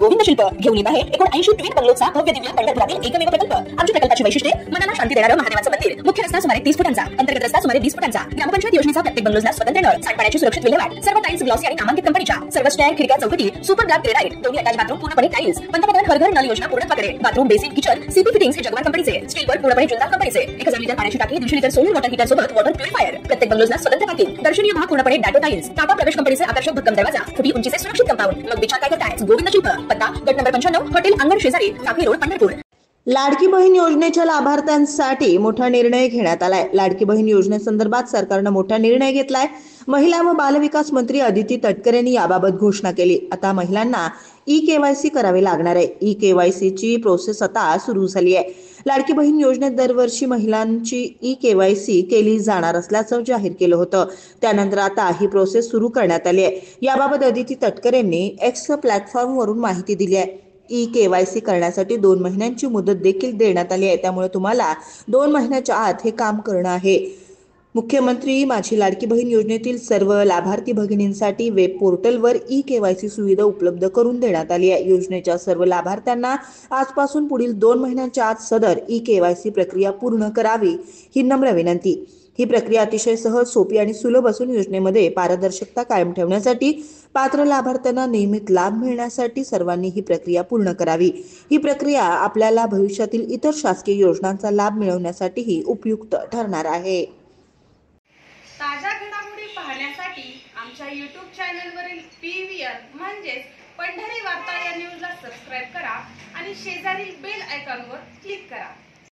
गोविंद शिल्प घेऊन येत आहे 79 ट्विट बंगलोचा भव्य दिव्य पंढरपुरातील एकमेव प्रकल्प। आमच्या प्रकल्पाची वैशिष्ट्ये मनाला शांती देणारं महादेवाचं मंदिर, मुख्य रस्ता सुमारे 30 फुटांचा, अंतर्गत रस्ता सुमारे 20 फुटांचा, ग्रामपंचायत योजनेचा प्रत्येक बंगलोजला स्वतंत्र नळ, सांडपाण्याची सुरक्षित विल्हेवाट, सर्व टाइल्स ग्लॉसी आणि नामांकित कंपनीच्या, सर्व स्टँड खिडक्या चौकटी, सुपर ब्लॅक ग्रेनाइट, दोन्ही अटॅच बाथरूम पूर्णपणे टाइल्स, पंतप्रधान हर घर नळ योजना पूर्णत्वाकडे, bathroom basin kitchen CP fittings हे जगवार कंपनीचे, स्टीलवर पूर्णपणे जिंदाल कंपनीचे, 1000 लिटर पाण्याची टाकी, 150 लिटर सोलर वॉटर हीटर सोबत वॉटर प्युरिफायर, प्रत्येक बंगलोजला स्वतंत्र पार्किंग, दर्शनीय भाग पूर्णपणे डाटो टाइल्स, टाटा प्रवेश कंपनीचे आकर्षक भक्कम दरवाजा, फुटी उंचीचे सुरक्षित कंपाऊंड। मग विचार काय करताय? गोविंद शिल्प, पत्ता गट नंबर 95, हॉटेल अंगण शेजारी, टाकळी रोड, पंढरपूर। लाडकी बहीण योजनेच्या लाभार्थ्यांसाठी मोठा निर्णय घेण्यात आलाय। लाडकी बहीण योजनेसंदर्भात सरकारने मोठा निर्णय घेतलाय। महिला व बालविकास मंत्री अदिती तटकरे यांनी याबाबत घोषणा केली। आता महिलांना ई-केवायसी करावी लागणार आहे। ई-केवायसीची प्रोसेस आता सुरू झाली आहे। लाडकी बहीण योजनेत दरवर्षी महिलांची ई-केवायसी केली जाणार असल्याचं जाहीर केलं होतं। त्यानंतर आता ही प्रोसेस सुरू करण्यात आली आहे। याबाबत अदिती तटकरे यांनी एक्स प्लॅटफॉर्मवरून माहिती दिली आहे। ई-केवायसी करण्यासाठी 2 महिन्यांची मुदत देखील देण्यात आली आहे। त्यामुळे तुम्हाला 2 महिन्याच्या आत हे काम करणं आहे। मुख्यमंत्री माझी लाडकी बहीण योजनेतील सर्व लाभार्थी भगिनींसाठी वेब पोर्टलवर ई-केवायसी सुविधा उपलब्ध करून देण्यात आली आहे। योजनेच्या सर्व लाभार्थ्यांना आजपासून पुढील 2 महिन्यांच्या आत सदर ई-केवायसी प्रक्रिया पूर्ण करावी ही नम्र विनंती। ही प्रक्रिया अतिशय सहज, सोपी आणि सुलभ असून योजनेमध्ये पारदर्शकता कायम ठेवण्यासाठी पात्र लाभार्थ्यांना नियमित लाभ मिळण्यासाठी सर्वांनी ही प्रक्रिया पूर्ण करावी। ही प्रक्रिया आपल्याला भविष्यातील इतर शासकीय योजनांचा लाभ मिळवण्यासाठीही उपयुक्त ठरणार आहे। ताज्या घडामोडी पाहण्यासाठी आमच्या YouTube चॅनलवरील PVR म्हणजेच पंढरी वार्ता या न्यूजला सबस्क्राइब करा आणि शेजारील बेल आयकॉनवर क्लिक करा।